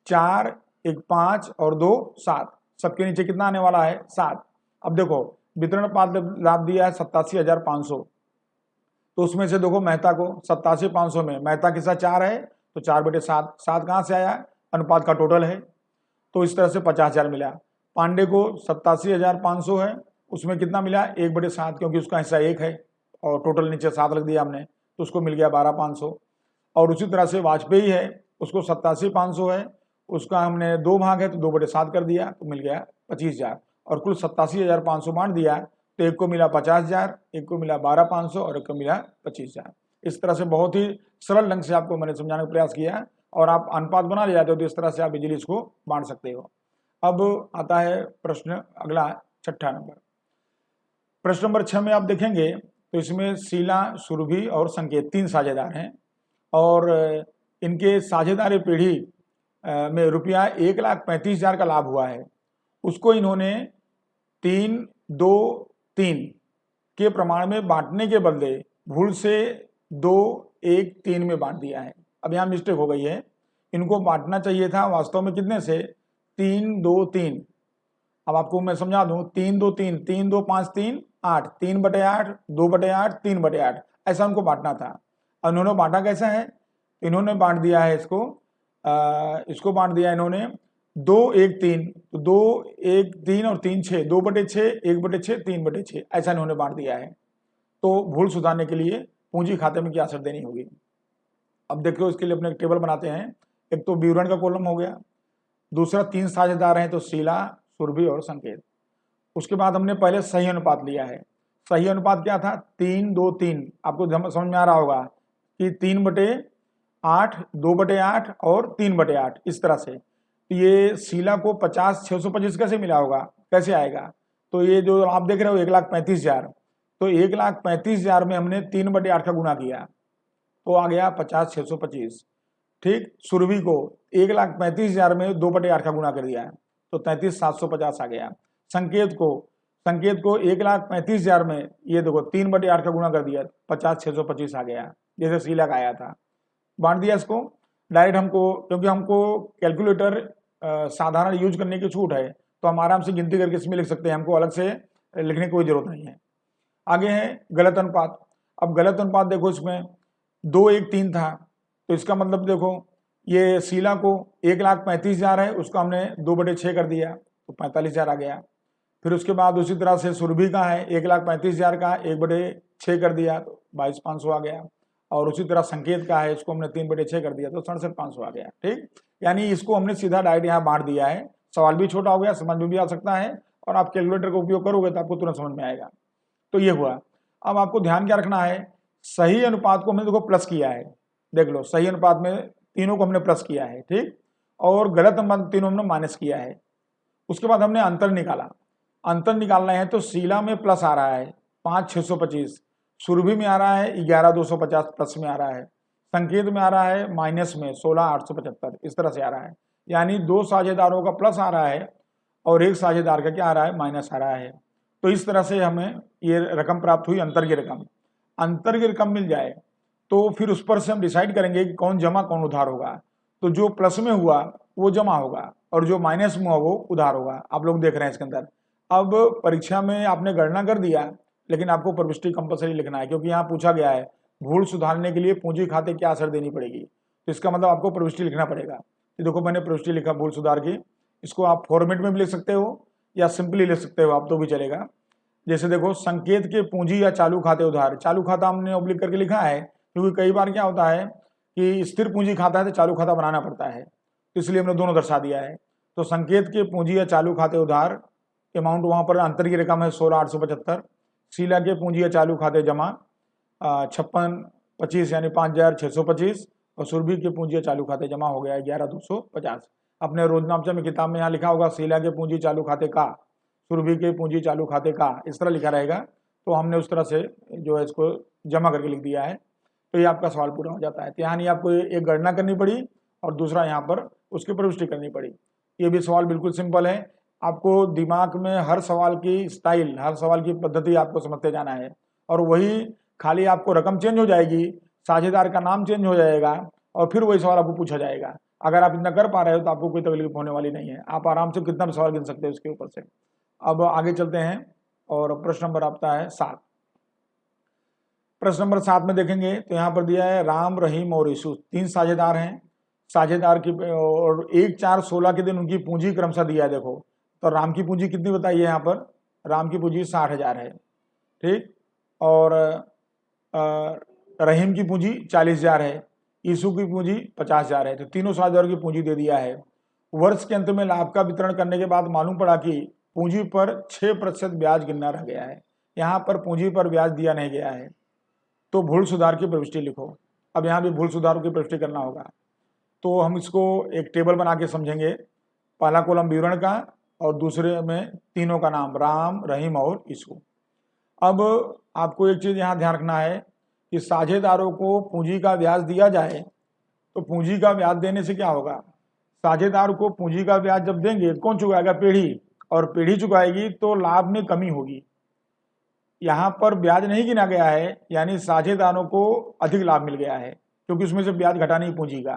4, 1 5 और 2 7, सबके नीचे कितना आने वाला है, 7। अब देखो वितरण पात्र लाभ दिया है 87,500, तो उसमें से देखो मेहता को 87,500 में मेहता के साथ 4 है, तो 4/7। 7 कहाँ से आया, अनुपात का टोटल है, तो इस तरह से 50,000 मिला। पांडे को 87,500 है, उसमें कितना मिला, 1/7, क्योंकि उसका हिस्सा 1 है और टोटल नीचे 7 रख दिया हमने, तो उसको मिल गया 12,500। और उसी तरह से वाजपेयी है, उसको 87,500 है, उसका हमने 2 भाग है तो 2/7 कर दिया, तो मिल गया 25,000। और कुल 87,500 बांट दिया, तो एक को मिला 50,000, एक को मिला 12,500 और एक को मिला 25,000। इस तरह से बहुत ही सरल ढंग से आपको मैंने समझाने का प्रयास किया, और आप अनुपात बना लिया तो इस तरह से आप इजीली इसको बांट सकते हो। अब आता है प्रश्न अगला, 6ठा नंबर। प्रश्न नंबर 6 में आप देखेंगे तो इसमें शीला, सुरभि और संकेत 3 साझेदार हैं, और इनके साझेदारी पीढ़ी में रुपया 1,35,000 का लाभ हुआ है। उसको इन्होंने 3-2-3 के प्रमाण में बांटने के बदले भूल से 2-1-3 में बांट दिया है। अब यहाँ मिस्टेक हो गई है, इनको बांटना चाहिए था वास्तव में कितने से, 3-2-3। अब आपको मैं समझा दूं, 3-2-3, 3-2-5-3 8, 3/8, 2/8, 3/8, ऐसा उनको बांटना था। इन्होंने बांटा कैसा है, इन्होंने बांट दिया है इसको बांट दिया इन्होंने 2-1-3, तो 2-1-3 और 3-6, 2/6, 1/6, 3/6, ऐसा इन्होंने बांट दिया है। तो भूल सुधारने के लिए पूंजी खाते में क्या असर देनी होगी। अब देखो इसके लिए अपने एक टेबल बनाते हैं। एक तो विवरण का कॉलम हो गया, दूसरा 3 साझेदार हैं तो शीला, सुरभि और संकेत। उसके बाद हमने पहले सही अनुपात लिया है। सही अनुपात क्या था, 3-2-3। आपको समझ में आ रहा होगा कि 3/8, 2/8 और 3/8, इस तरह से। ये शीला को 50,625 कैसे मिला होगा, कैसे आएगा, तो ये जो आप देख रहे हो 1,35,000, तो 1,35,000 में हमने 3/8 का गुना किया तो आ गया 50,625। ठीक, सुरभि को 1,35,000 में 2/8 का गुना कर दिया तो 33,750 आ गया। संकेत को 1,35,000 में ये देखो 3/8 का गुना कर दिया, 50,625 आ गया, जैसे शीला का आया था। बांट दिया इसको डायरेक्ट हमको, क्योंकि हमको कैलकुलेटर साधारण यूज करने की छूट है, तो हम आराम से गिनती करके इसमें लिख सकते हैं, हमको अलग से लिखने की कोई जरूरत नहीं है। आगे है गलत अनुपात। अब गलत अनुपात देखो, इसमें 2-1-3 था, तो इसका मतलब देखो ये शीला को 1,35,000 है, उसको हमने 2/6 कर दिया तो 45,000 आ गया। फिर उसके बाद उसी तरह से सुरभि का है 1,35,000 का 1/6 कर दिया तो 22,500 आ गया। और उसी तरह संकेत का है, इसको हमने 3/6 कर दिया तो 67,500 आ गया। ठीक, यानी इसको हमने सीधा डायरेक्ट यहाँ बांट दिया है। सवाल भी छोटा हो गया, समझ में भी आ सकता है, और आप कैलकुलेटर का उपयोग करोगे तो आपको तुरंत समझ में आएगा। तो ये हुआ। अब आपको ध्यान क्या रखना है, सही अनुपात को हमने देखो प्लस किया है, देख लो सही अनुपात में तीनों को हमने प्लस किया है, ठीक, और गलत अनुपात तीनों हमने माइनस किया है। उसके बाद हमने अंतर निकाला। अंतर निकालना है तो शीला में प्लस आ रहा है 5,625, सुरभि में आ रहा है 11,250 प्लस में आ रहा है, संकेत में आ रहा है माइनस में 16,875, इस तरह से आ रहा है। यानी दो साझेदारों का प्लस आ रहा है और एक साझेदार का क्या आ रहा है, माइनस आ रहा है। तो इस तरह से हमें ये रकम प्राप्त हुई, अंतर की रकम। अंतर की रकम मिल जाए तो फिर उस पर से हम डिसाइड करेंगे कि कौन जमा कौन उधार होगा। तो जो प्लस में हुआ वो जमा होगा और जो माइनस में हुआ वो उधार होगा। आप लोग देख रहे हैं इसके अंदर। अब परीक्षा में आपने गणना कर दिया, लेकिन आपको प्रविष्टि कंपलसरी लिखना है, क्योंकि यहाँ पूछा गया है भूल सुधारने के लिए पूंजी खाते क्या असर देनी पड़ेगी। तो इसका मतलब आपको प्रविष्टि लिखना पड़ेगा। तो देखो मैंने प्रविष्टि लिखा भूल सुधार की। इसको आप फॉर्मेट में भी लिख सकते हो या सिंपली लिख सकते हो आप, तो भी चलेगा। जैसे देखो संकेत के पूंजी या चालू खाते उधार, चालू खाता हमने ऑब्लिक करके लिखा है क्योंकि कई बार क्या होता है कि स्थिर पूंजी खाता है तो चालू खाता बनाना पड़ता है, तो इसलिए हमने दोनों दर्शा दिया है। तो संकेत के पूंजी या चालू खाते उधार अमाउंट वहां पर अंतर की रकम है 16,875। शीला के पूंजी या चालू खाते जमा 5625 यानी 5,625 और सुरभि के पूंजी या चालू खाते जमा हो गया 11,250। अपने रोजनामचा में किताब में यहाँ लिखा होगा शीला के पूंजी चालू खाते का, सुरभि के पूंजी चालू खाते का, इस तरह लिखा रहेगा। तो हमने उस तरह से जो है इसको जमा करके लिख दिया है। तो ये आपका सवाल पूरा हो जाता है। तो यहाँ नहीं आपको एक गणना करनी पड़ी और दूसरा यहाँ पर उसकी प्रविष्टि करनी पड़ी। ये भी सवाल बिल्कुल सिंपल है। आपको दिमाग में हर सवाल की स्टाइल, हर सवाल की पद्धति आपको समझते जाना है और वही खाली आपको रकम चेंज हो जाएगी, साझेदार का नाम चेंज हो जाएगा और फिर वही सवाल आपको पूछा जाएगा। अगर आप इतना कर पा रहे हो तो आपको कोई तकलीफ होने वाली नहीं है। आप आराम से कितना भी सवाल गिन सकते हो इसके ऊपर से। अब आगे चलते हैं और प्रश्न नंबर आपका है 7। प्रश्न नंबर 7 में देखेंगे तो यहाँ पर दिया है राम, रहीम और यीशु 3 साझेदार हैं। साझेदार की और 1, 4, 16 के दिन उनकी पूंजी क्रमशः दिया है। देखो तो राम की पूंजी कितनी बताइए, यहाँ पर राम की पूंजी 60,000 है, ठीक। और रहीम की पूंजी 40,000 है, यीशु की पूंजी 50,000 है। तो तीनों साझेदारों की पूंजी दे दिया है। वर्ष के अंत में लाभ का वितरण करने के बाद मालूम पड़ा कि पूंजी पर 6% ब्याज गिनना रह गया है। यहाँ पर पूंजी पर ब्याज दिया नहीं गया है, तो भूल सुधार की प्रविष्टि लिखो। अब यहाँ भी भूल सुधार की प्रविष्टि करना होगा। तो हम इसको एक टेबल बना के समझेंगे। पहला कॉलम विवरण का और दूसरे में तीनों का नाम राम, रहीम और यीशु। अब आपको एक चीज यहाँ ध्यान रखना है कि साझेदारों को पूंजी का ब्याज दिया जाए तो पूंजी का ब्याज देने से क्या होगा, साझेदार को पूंजी का ब्याज जब देंगे तो कौन चुकाएगा, पीढ़ी, और पीढ़ी चुकाएगी तो लाभ में कमी होगी। यहाँ पर ब्याज नहीं गिना गया है, यानी साझेदारों को अधिक लाभ मिल गया है क्योंकि उसमें से ब्याज घटा नहीं पूंजी का।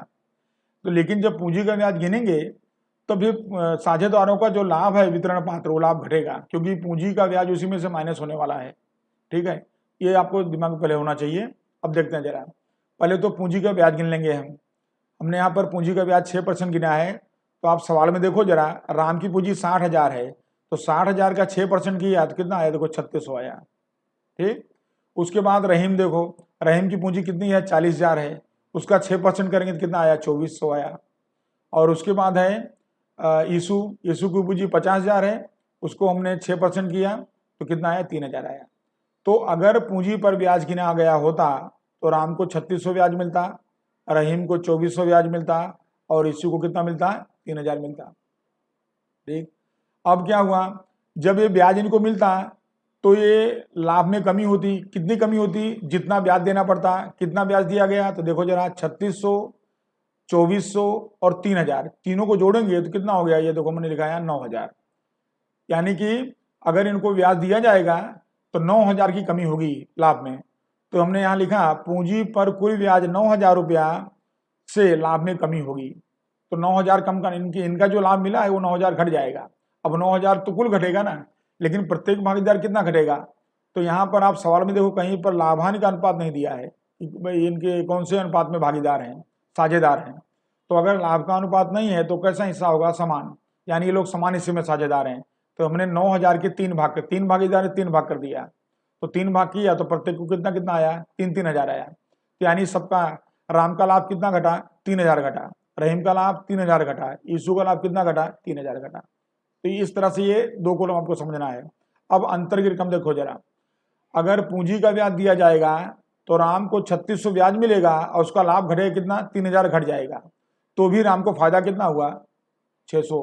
तो लेकिन जब पूंजी का ब्याज गिनेंगे तो फिर साझेदारों का जो लाभ है वितरण पात्र वो लाभ घटेगा क्योंकि पूंजी का ब्याज उसी में से माइनस होने वाला है, ठीक है। ये आपको दिमाग में पहले होना चाहिए। अब देखते हैं जरा, पहले तो पूंजी का ब्याज गिन लेंगे हमने यहाँ पर पूंजी का ब्याज 6% गिना है। तो आप सवाल में देखो जरा, राम की पूंजी 60,000 है तो 60,000 का 6% किया तो कितना आया, देखो 3600 आया, ठीक। उसके बाद रहीम देखो, रहीम की पूंजी कितनी है, 40,000 है, उसका 6% करेंगे तो कितना आया, 2400 आया। और उसके बाद है यीशु, यीशु की पूंजी 50,000 है, उसको हमने 6% किया तो कितना आया, 3,000 आया। तो अगर पूंजी पर ब्याज गिना गया होता तो राम को 3600 ब्याज मिलता, रहीम को 2400 ब्याज मिलता और यीशु को कितना मिलता, 3,000 मिलता, ठीक। अब क्या हुआ, जब ये ब्याज इनको मिलता तो ये लाभ में कमी होती। कितनी कमी होती, जितना ब्याज देना पड़ता। कितना ब्याज दिया गया तो देखो जरा, 3600, 2400 और 3,000, तीनों को जोड़ेंगे तो कितना हो गया, ये देखो मैंने लिखा है 9,000। यानी कि अगर इनको ब्याज दिया जाएगा तो 9,000 की कमी होगी लाभ में। तो हमने यहाँ लिखा पूंजी पर कुल ब्याज 9,000 रुपया से लाभ में कमी होगी। तो 9,000 कम का इनका जो लाभ मिला है वो 9,000 घट जाएगा। अब 9,000 तो कुल घटेगा ना, लेकिन प्रत्येक भागीदार कितना घटेगा। तो यहाँ पर आप सवाल में देखो कहीं पर लाभांश का अनुपात नहीं दिया है कि भाई इनके कौन से अनुपात में भागीदार हैं, साझेदार हैं। तो अगर लाभ का अनुपात नहीं है तो कैसा हिस्सा होगा, समान, यानी ये लोग समान हिस्से में साझेदार हैं। तो हमने 9,000 के 3 भाग कर, 3 भागीदार ने 3 भाग कर दिया, तो 3 भाग किया तो प्रत्येक को कितना कितना आया, 3,000 आया। तो यानी सबका, राम का लाभ कितना घटा, 3,000 घटा, रहीम का लाभ 3,000 घटा, यीशु का लाभ कितना घटा, 3,000 घटा। तो इस तरह से ये 2 कॉलम आपको समझना है। अब अंतर की रकम देखो जरा, अगर पूंजी का ब्याज दिया जाएगा तो राम को 3600 ब्याज मिलेगा और उसका लाभ घटेगा कितना, 3,000 घट जाएगा, तो भी राम को फायदा कितना हुआ, 600।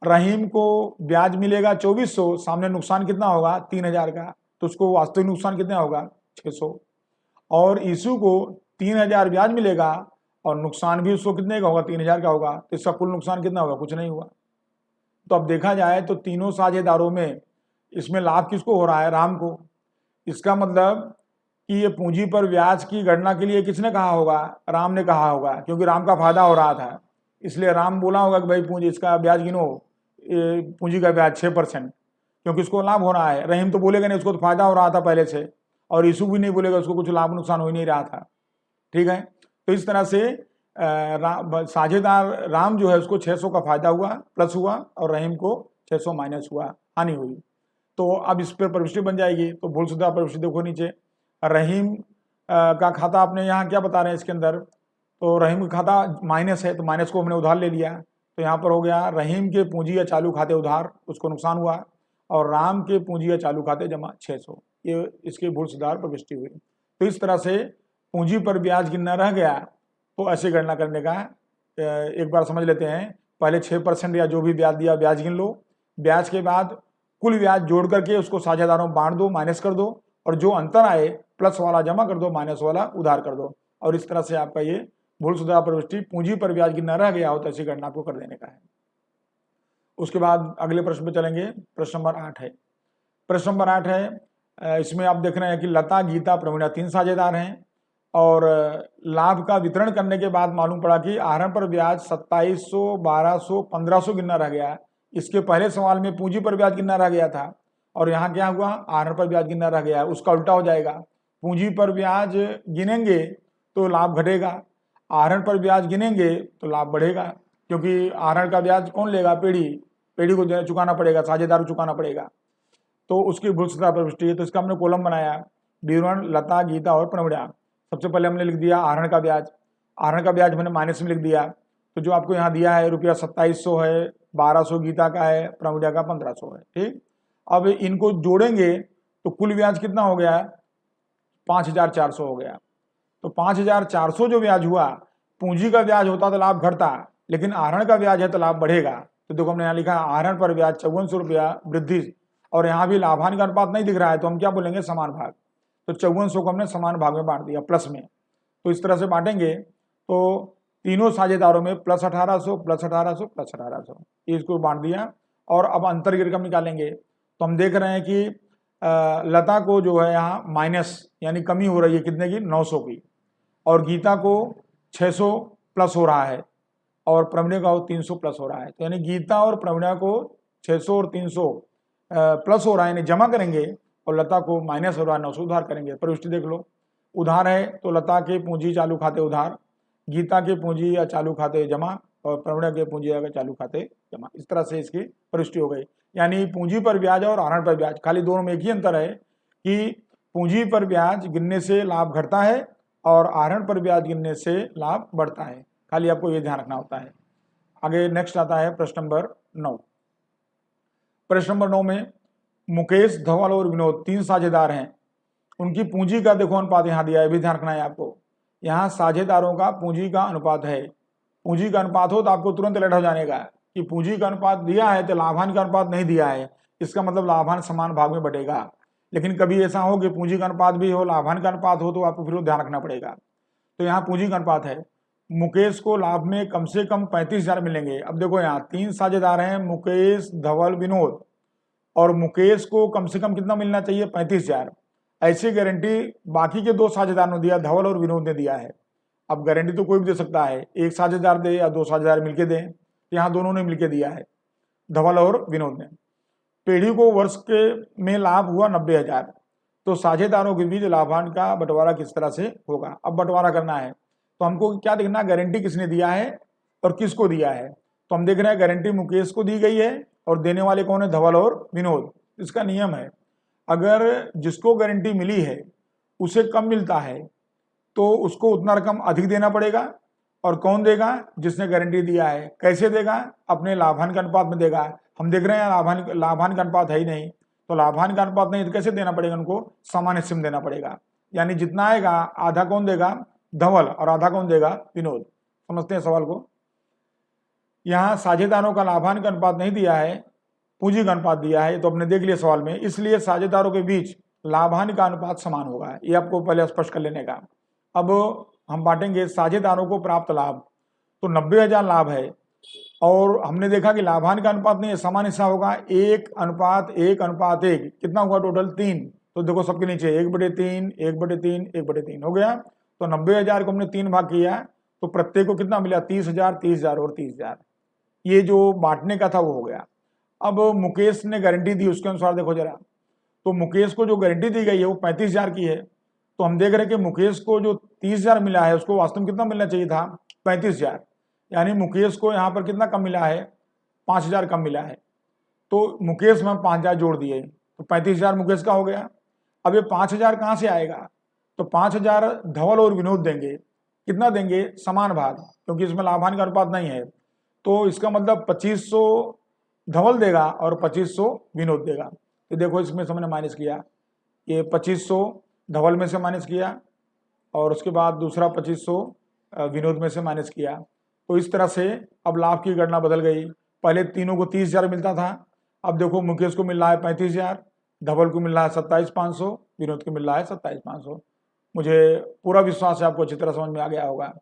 रहीम को ब्याज मिलेगा 2400, सामने नुकसान कितना होगा, 3,000 का, तो उसको वास्तविक नुकसान कितना होगा, 600। और यीशु को 3,000 ब्याज मिलेगा और नुकसान भी उसको कितने का होगा, 3000 का होगा। तो इसका कुल नुकसान कितना होगा, कुछ नहीं हुआ। तो अब देखा जाए तो तीनों साझेदारों में इसमें लाभ किसको हो रहा है, राम को। इसका मतलब कि ये पूंजी पर ब्याज की गणना के लिए किसने कहा होगा, राम ने कहा होगा, क्योंकि राम का फायदा हो रहा था। इसलिए राम बोला होगा कि भाई पूंजी इसका ब्याज गिनो, पूंजी का ब्याज 6%, क्योंकि उसको लाभ हो रहा है। रहीम तो बोलेगा नहीं, उसको तो फायदा हो रहा था पहले से, और यीशु भी नहीं बोलेगा, उसको कुछ लाभ नुकसान हो ही नहीं रहा था। ठीक है, तो इस तरह से साझेदार राम जो है उसको 600 का फायदा हुआ, प्लस हुआ, और रहीम को 600 माइनस हुआ, हानि हुई। तो अब इस पर प्रविष्टि बन जाएगी। तो भूल शुदा प्रविष्टि देखो नीचे, रहीम का खाता आपने यहाँ क्या बता रहे हैं इसके अंदर, तो रहीम का खाता माइनस है, तो माइनस को हमने उधार ले लिया। तो यहाँ पर हो गया रहीम के पूंजी या चालू खाते उधार, उसको नुकसान हुआ, और राम के पूंजी या चालू खाते जमा 600, ये इसकी भूल सुधार प्रविष्टि हुई। तो इस तरह से पूंजी पर ब्याज गिनना रह गया, तो ऐसे गणना करने का एक बार समझ लेते हैं। पहले 6% या जो भी ब्याज दिया ब्याज गिन लो, ब्याज के बाद कुल ब्याज जोड़ करके उसको साझेदारों में बांट दो, माइनस कर दो, और जो अंतर आए प्लस वाला जमा कर दो, माइनस वाला उधार कर दो। और इस तरह से आपका ये भूल सुधार प्रविष्टि पूंजी पर ब्याज गिनना रह गया हो तो ऐसी गणना आपको कर देने का है। उसके बाद अगले प्रश्न पे चलेंगे। प्रश्न नंबर 8 है। प्रश्न नंबर 8 है, इसमें आप देख रहे हैं कि लता, गीता, प्रवीणा 3 साझेदार हैं, और लाभ का वितरण करने के बाद मालूम पड़ा कि आहरण पर ब्याज 2700, 1200, 1500 गिनना रह गया। इसके पहले सवाल में पूंजी पर ब्याज गिनना रह गया था, और यहाँ क्या हुआ, आहरण पर ब्याज गिनना रह गया। उसका उल्टा हो जाएगा, पूंजी पर ब्याज गिनेंगे तो लाभ घटेगा, आहरण पर ब्याज गिनेंगे तो लाभ बढ़ेगा, क्योंकि आहरण का ब्याज कौन लेगा, पेढ़ी को चुकाना पड़ेगा, साझेदार को चुकाना पड़ेगा। तो उसकी भूल सुधार प्रविष्टि है। तो इसका हमने कॉलम बनाया, विवरण लता, गीता और प्रवीणा। सबसे पहले हमने लिख दिया आहरण का ब्याज, आहरण का ब्याज मैंने माइनस में लिख दिया। तो जो आपको यहाँ दिया है रुपया 2700 है, 1200 गीता का है, प्रवीणा का 1500 है। ठीक, अब इनको जोड़ेंगे तो कुल ब्याज कितना हो गया, 5400 हो गया। तो 5400 जो ब्याज हुआ, पूंजी का ब्याज होता तो लाभ घटता, लेकिन आहरण का ब्याज है तो लाभ बढ़ेगा। तो देखो हमने यहाँ लिखा आहरण पर ब्याज 5400 रुपया वृद्धि, और यहाँ भी लाभांश का अनुपात नहीं दिख रहा है, तो हम क्या बोलेंगे, समान भाग। तो 5400 को हमने समान भाग में बांट दिया, प्लस में। तो इस तरह से बांटेंगे तो तीनों साझेदारों में प्लस 1800, प्लस 1800, प्लस 1800, इसको बांट दिया। और अब अंतर की रकम निकालेंगे। तो हम देख रहे हैं कि लता को जो है यहाँ माइनस यानी कमी हो रही है, कितने की, 900 की, और गीता को 600 प्लस हो रहा है, और प्रवीणा को 300 प्लस हो रहा है। तो यानी गीता और प्रवीणा को 600 और 300 प्लस हो रहा है, यानी जमा करेंगे, और लता को माइनस हो रहा है 900 उधार करेंगे। प्रविष्टि देख लो, उधार है तो लता के पूंजी चालू खाते उधार, गीता के पूंजी या चालू खाते जमा, और प्रवीणा के पूंजी या चालू खाते जमा। इस तरह से इसकी प्रविष्टि हो गई। यानी पूंजी पर ब्याज और आहरण पर ब्याज, खाली दोनों में एक ही अंतर है कि पूंजी पर ब्याज गिनने से लाभ घटता है, और आहरण पर ब्याज गिनने से लाभ बढ़ता है। खाली आपको ये ध्यान रखना होता है। आगे नेक्स्ट आता है प्रश्न नंबर 9। प्रश्न नंबर 9 में मुकेश, धवल और विनोद 3 साझेदार हैं। उनकी पूंजी का देखो अनुपात यहाँ दिया है, भी ध्यान रखना है आपको। यहाँ साझेदारों का पूंजी का अनुपात है। पूंजी का अनुपात हो तो आपको तुरंत अलर्ट हो जाने का कि पूंजी का अनुपात दिया है तो लाभांश का अनुपात नहीं दिया है, इसका मतलब लाभांश समान भाग में बटेगा। लेकिन कभी ऐसा हो कि पूंजी का अनुपात भी हो, लाभांश का अनुपात हो, तो आपको फिर ध्यान रखना पड़ेगा। तो यहाँ पूंजी का अनुपात है। मुकेश को लाभ में कम से कम 35,000 मिलेंगे। अब देखो यहाँ 3 साझेदार हैं, मुकेश, धवल, विनोद, और मुकेश को कम से कम कितना मिलना चाहिए, 35,000। ऐसी गारंटी बाकी के 2 साझेदार ने दिया, धवल और विनोद ने दिया है। अब गारंटी तो कोई भी दे सकता है, एक साझेदार दे या 2 साझेदार मिलके दें, यहाँ दोनों ने मिलके दिया है, धवल और विनोद ने। पेढ़ी को वर्ष के में लाभ हुआ 90,000। तो साझेदारों के बीच लाभांश का बंटवारा किस तरह से होगा। अब बंटवारा करना है तो हमको क्या देखना, गारंटी किसने दिया है और किसको दिया है। तो हम देख रहे हैं गारंटी मुकेश को दी गई है, और देने वाले कौन है, धवल और विनोद। इसका नियम है, अगर जिसको गारंटी मिली है उसे कम मिलता है तो उसको उतना रकम अधिक देना पड़ेगा, और कौन देगा, जिसने गारंटी दिया है। कैसे देगा, अपने लाभांश का अनुपात में देगा। हम देख रहे हैं लाभांश का अनुपात है ही नहीं, तो लाभांश का अनुपात नहीं तो कैसे देना पड़ेगा, उनको समान हिस्से में देना पड़ेगा। यानी जितना आएगा आधा कौन देगा, धवल, और आधा कौन देगा, विनोद। समझते हैं सवाल को। यहाँ साझेदारों का लाभांश का अनुपात नहीं दिया है, पूंजी का अनुपात दिया है, तो आपने देख लिया सवाल में। इसलिए साझेदारों के बीच लाभांश का अनुपात समान होगा, ये आपको पहले स्पष्ट कर लेने का। अब हम बांटेंगे साझेदारों को प्राप्त लाभ, तो 90,000 लाभ है और हमने देखा कि लाभांश का अनुपात नहीं है, समान हिस्सा होगा 1:1:1, कितना हुआ टोटल 3। तो देखो सबके नीचे 1/3, 1/3, 1/3 हो गया। तो 90,000 को हमने 3 भाग किया तो प्रत्येक को कितना मिला 30,000, 30,000 और 30,000। ये जो बांटने का था वो हो गया। अब मुकेश ने गारंटी दी, उसके अनुसार देखो जरा, तो मुकेश को जो गारंटी दी गई है वो 35,000 की है। तो हम देख रहे हैं कि मुकेश को जो 30,000 मिला है उसको वास्तव में कितना मिलना चाहिए था 35,000, यानी मुकेश को यहाँ पर कितना कम मिला है 5,000 कम मिला है। तो मुकेश में हम 5,000 जोड़ दिए तो 35,000 मुकेश का हो गया। अब ये 5,000 कहाँ से आएगा, तो 5,000 धवल और विनोद देंगे, कितना देंगे समान भाग, क्योंकि इसमें लाभांश का अनुपात नहीं है। तो इसका मतलब 2500 धवल देगा और 2500 विनोद देगा। तो देखो इसमें से हमने माइनस किया, ये 2500 धवल में से माइनस किया और उसके बाद दूसरा 2500 विनोद में से माइनस किया। तो इस तरह से अब लाभ की गणना बदल गई। पहले तीनों को 30,000 मिलता था, अब देखो मुकेश को मिल रहा है 35,000, धवल को मिल रहा है 27,500, विनोद को मिल रहा है 27,500। मुझे पूरा विश्वास है आपको अच्छी तरह समझ में आ गया होगा।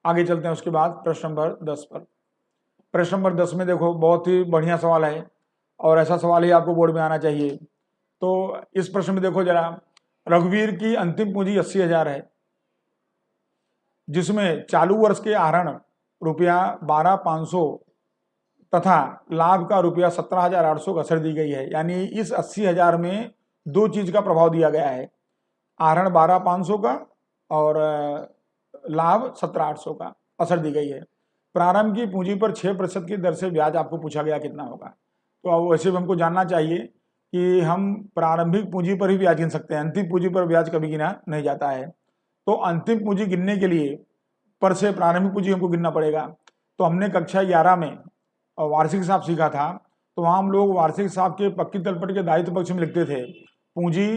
आगे चलते हैं उसके बाद प्रश्न नंबर 10 पर। प्रश्न नंबर 10 में देखो बहुत ही बढ़िया सवाल है और ऐसा सवाल ही आपको बोर्ड में आना चाहिए। तो इस प्रश्न में देखो जरा, रघुवीर की अंतिम पूंजी 80,000 है, जिसमें चालू वर्ष के आहरण रुपया 12,500 तथा लाभ का रुपया 17,800 कसर दी गई है। यानी इस 80,000 में दो चीज का प्रभाव दिया गया है, आहरण 12,500 का और लाभ 17,800 का असर दी गई है। प्रारंभ की पूंजी पर 6% की दर से ब्याज आपको पूछा गया कितना होगा। तो अब वैसे भी हमको जानना चाहिए कि हम प्रारंभिक पूंजी पर ही ब्याज गिन सकते हैं, अंतिम पूंजी पर ब्याज कभी गिना नहीं जाता है। तो अंतिम पूंजी गिनने के लिए पर से प्रारंभिक पूंजी हमको गिनना पड़ेगा। तो हमने कक्षा 11 में वार्षिक हिसाब सीखा था, तो वहाँ हम लोग वार्षिक हिसाब के पक्की तलपट के दायित्व पक्ष में लिखते थे पूंजी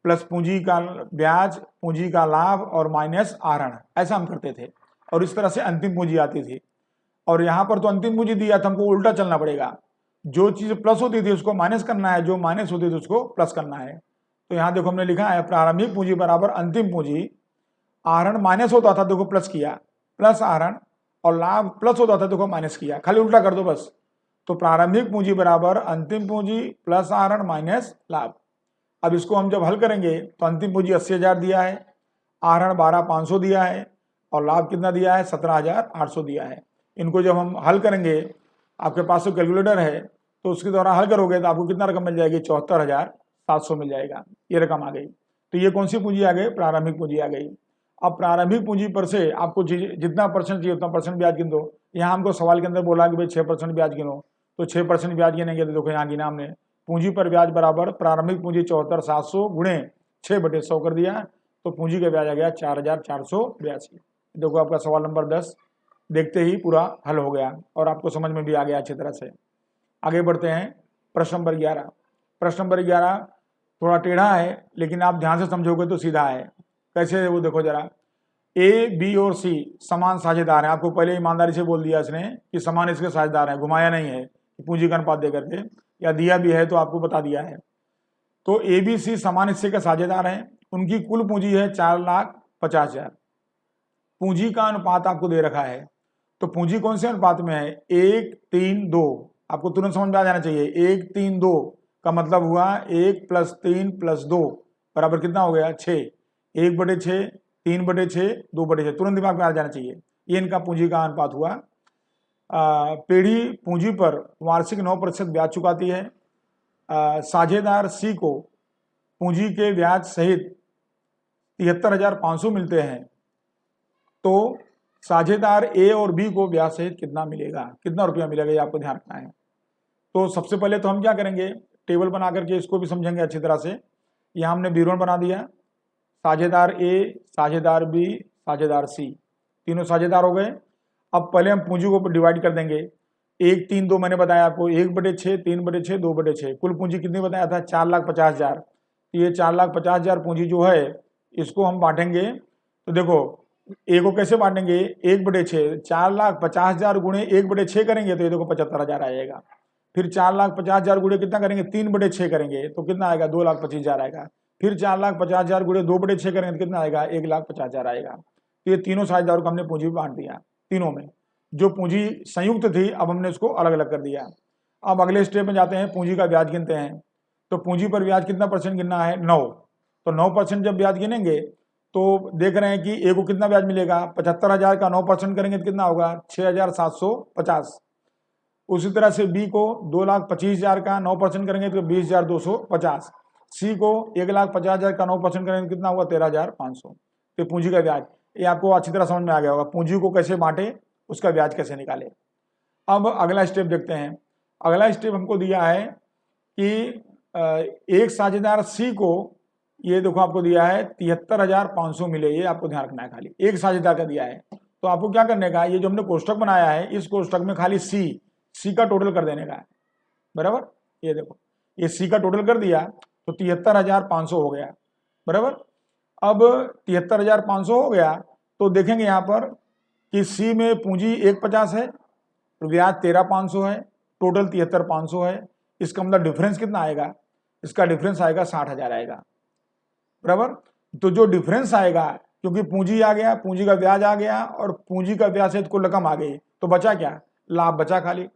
प्लस पूंजी का ब्याज, पूंजी का लाभ और माइनस आहरण, ऐसा हम करते थे और इस तरह से अंतिम पूंजी आती थी। और यहाँ पर तो अंतिम पूंजी दिया था, हमको उल्टा चलना पड़ेगा, जो चीज प्लस होती थी उसको माइनस करना है, जो माइनस होती थी उसको प्लस करना है। तो यहाँ देखो हमने लिखा है प्रारंभिक पूंजी बराबर अंतिम पूंजी, आहरण माइनस होता था देखो प्लस किया, प्लस आहरण, और लाभ प्लस होता था देखो माइनस किया, खाली उल्टा कर दो बस। तो प्रारंभिक पूंजी बराबर अंतिम पूंजी प्लस आहरण माइनस लाभ। अब इसको हम जब हल करेंगे तो अंतिम पूंजी 80,000 दिया है, आहरण 12,500 दिया है और लाभ कितना दिया है 17,800 दिया है। इनको जब हम हल करेंगे, आपके पास तो कैलकुलेटर है तो उसके द्वारा हल करोगे तो आपको कितना रकम मिल जाएगी 74,700 मिल जाएगा, ये रकम आ गई। तो ये कौन सी पूंजी आ गई, प्रारंभिक पूंजी आ गई। अब प्रारंभिक पूंजी पर से आपको जितना परसेंट चाहिए उतना परसेंट ब्याज गिन दो। यहाँ हमको सवाल के अंदर बोला कि भाई 6% ब्याज गिनो, तो 6% ब्याज गिनेंगे तो देखो यहाँ गिना हमने, पूंजी पर ब्याज बराबर प्रारंभिक पूंजी 74,700 गुणे 6/100 कर दिया, तो पूंजी का ब्याज आ गया 4,482। देखो आपका सवाल नंबर 10 देखते ही पूरा हल हो गया और आपको समझ में भी आ गया अच्छी तरह से। आगे बढ़ते हैं प्रश्न नंबर 11। प्रश्न नंबर 11 थोड़ा टेढ़ा है लेकिन आप ध्यान से समझोगे तो सीधा है। कैसे है वो देखो जरा, ए बी और सी समान साझेदार हैं। आपको पहले ईमानदारी से बोल दिया इसने कि समान इसके साझेदार हैं, घुमाया नहीं है पूंजी का अनुपात दे करके, या दिया भी है तो आपको बता दिया है। तो ए बी सी समान हिस्से के साझेदार हैं, उनकी कुल पूंजी है 4,50,000। पूंजी का अनुपात आपको दे रखा है, तो पूंजी कौन से अनुपात में है 1:3:2। आपको तुरंत समझ में आ जाना चाहिए, 1:3:2 का मतलब हुआ 1 + 3 + 2 बराबर कितना हो गया 6, 1/6, 3/6, 2/6, तुरंत दिमाग में आ जाना चाहिए। ये इनका पूंजी का अनुपात हुआ। पीढ़ी पूंजी पर वार्षिक 9% ब्याज चुकाती है। साझेदार सी को पूंजी के ब्याज सहित 73,500 मिलते हैं, तो साझेदार ए और बी को ब्याज सहित कितना मिलेगा, कितना रुपया मिलेगा, ये आपको ध्यान रखना है। तो सबसे पहले तो हम क्या करेंगे, टेबल बना करके इसको भी समझेंगे अच्छी तरह से। यहाँ हमने विवरण बना दिया, साझेदार ए, साझेदार बी, साझेदार सी, तीनों साझेदार हो गए। अब पहले हम पूंजी को डिवाइड कर देंगे। 1:3:2 मैंने बताया आपको, 1/6, 3/6, 2/6, कुल पूंजी कितनी बताया था 4,50,000। ये 4,50,000 पूंजी जो है इसको हम बांटेंगे। तो देखो ए को कैसे बांटेंगे, 1/6, 4,50,000 गुणे 1/6 करेंगे तो ये देखो 75,000 आएगा। फिर 4,50,000 गुणे कितना करेंगे 3/6 करेंगे तो कितना आएगा 2,25,000 आएगा। फिर 4,50,000 गुणे 2/6 करेंगे तो कितना आएगा 1,50,000 आएगा। तो ये तीनों साझेदारों को हमने पूंजी बांट दिया। तीनों में जो पूंजी संयुक्त थी अब हमने उसको अलग अलग कर दिया। अब अगले स्टेप में जाते हैं, पूंजी का ब्याज गिनते हैं। तो पूंजी पर ब्याज कितना परसेंट गिनना है? 9। तो 9% जब ब्याज गिनेंगे तो देख रहे हैं कि ए को कितना ब्याज मिलेगा? 75,000 का 9% करेंगे तो कितना होगा? 6,750। उसी तरह से बी को 2,25,000 का 9% करेंगे तो 20,250। सी को 1,50,000 का 9% करेंगे तो कितना होगा? 13,500। तो पूंजी का ब्याज ये आपको अच्छी तरह समझ में आ गया होगा। पूंजी को कैसे बांटे, उसका ब्याज कैसे निकाले। अब अगला स्टेप देखते हैं। अगला स्टेप हमको दिया है कि एक साझेदार सी को, ये देखो आपको दिया है 73,500 मिले, ये आपको ध्यान रखना है। खाली एक साझेदार का दिया है तो आपको क्या करने का, ये जो हमने कोष्टक बनाया है इस कोष्टक में खाली सी का टोटल कर देने का है। बराबर, ये देखो ये सी का टोटल कर दिया तो 73,500 हो गया। बराबर, अब 73,500 हो गया तो देखेंगे यहाँ पर कि सी में पूंजी 150 है, ब्याज 13,500 है, टोटल 73,500 है। इसका मतलब डिफरेंस कितना आएगा? इसका डिफरेंस आएगा 60,000 आएगा। बराबर, तो जो डिफरेंस आएगा, क्योंकि पूंजी आ गया, पूंजी का ब्याज आ गया और पूंजी का ब्याज से कुल रकम आ गई, तो बचा क्या? लाभ बचा खाली।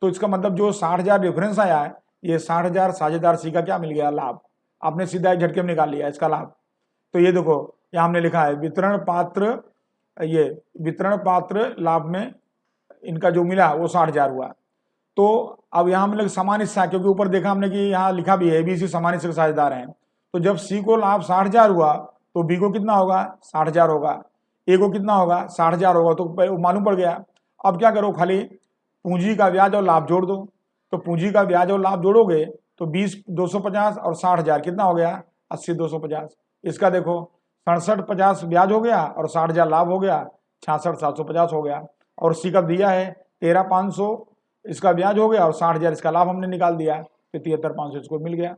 तो इसका मतलब जो 60,000 डिफरेंस आया है, ये 60,000 साझेदार सी का क्या मिल गया? लाभ। आपने सीधा एक झटके में निकाल लिया इसका लाभ। तो ये देखो यहाँ हमने लिखा है वितरण पात्र, ये वितरण पात्र लाभ में इनका जो मिला वो 60,000 हुआ। तो अब यहाँ हमने समान हिस्सा, क्योंकि ऊपर देखा हमने कि यहाँ लिखा भी है ABC समान हिस्से के साझेदार हैं। तो जब सी को लाभ 60,000 हुआ तो बी को कितना होगा? 60,000 होगा। ए को कितना होगा? 60,000 होगा। तो मालूम पड़ गया। अब क्या करो, खाली पूंजी का ब्याज और लाभ जोड़ दो। तो पूंजी का ब्याज और लाभ जोड़ोगे तो 20,250 और 60,000 कितना हो गया? 80,250। इसका देखो 67,50 ब्याज हो गया और 60,000 लाभ हो गया, 66,750 हो गया। और सी का दिया है 13,500 इसका ब्याज हो गया और 60,000 इसका लाभ हमने निकाल दिया, तो 73,500 इसको मिल गया।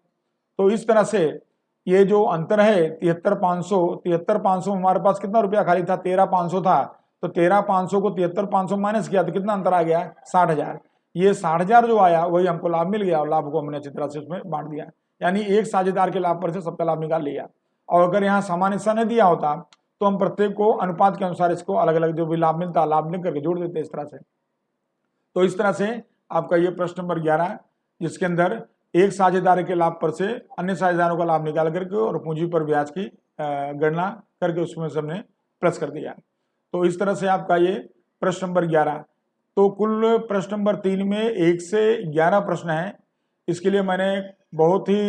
तो इस तरह से ये जो अंतर है 73,500 हमारे पास कितना रुपया खाली था? 13,500 था। तो 13,500 को 73,500 माइनस किया तो कितना अंतर आ गया? 60,000। ये 60,000 जो आया वही हमको लाभ मिल गया और लाभ को हमने अच्छी तरह से उसमें बांट दिया। यानी एक साझेदार के लाभ पर से सबका लाभ निकाल लिया। और अगर यहाँ समान हिस्सा नहीं दिया होता तो हम प्रत्येक को अनुपात के अनुसार इसको अलग अलग जो भी लाभ मिलता लाभ लिख करके जोड़ देते इस तरह से। तो इस तरह से आपका ये प्रश्न नंबर 11, जिसके अंदर एक साझेदार के लाभ पर से अन्य साझेदारों का लाभ निकाल करके और पूंजी पर ब्याज की गणना करके उसमें से हमने प्लस कर दिया। तो इस तरह से आपका ये प्रश्न नंबर 11। तो कुल प्रश्न नंबर 3 में 1 से 11 प्रश्न हैं। इसके लिए मैंने बहुत ही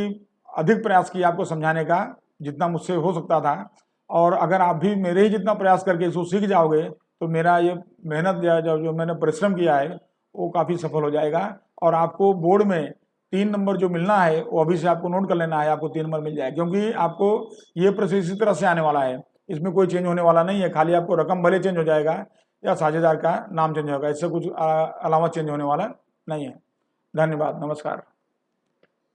अधिक प्रयास किया आपको समझाने का, जितना मुझसे हो सकता था। और अगर आप भी मेरे ही जितना प्रयास करके इसको सीख जाओगे तो मेरा ये मेहनत जो मैंने परिश्रम किया है वो काफ़ी सफल हो जाएगा। और आपको बोर्ड में 3 नंबर जो मिलना है वो अभी से आपको नोट कर लेना है, आपको 3 नंबर मिल जाएगा। क्योंकि आपको ये प्रश्न इसी तरह से आने वाला है, इसमें कोई चेंज होने वाला नहीं है। खाली आपको रकम भले चेंज हो जाएगा या साझेदार का नाम चेंज होगा, इससे कुछ अलावा चेंज होने वाला नहीं है। धन्यवाद, नमस्कार।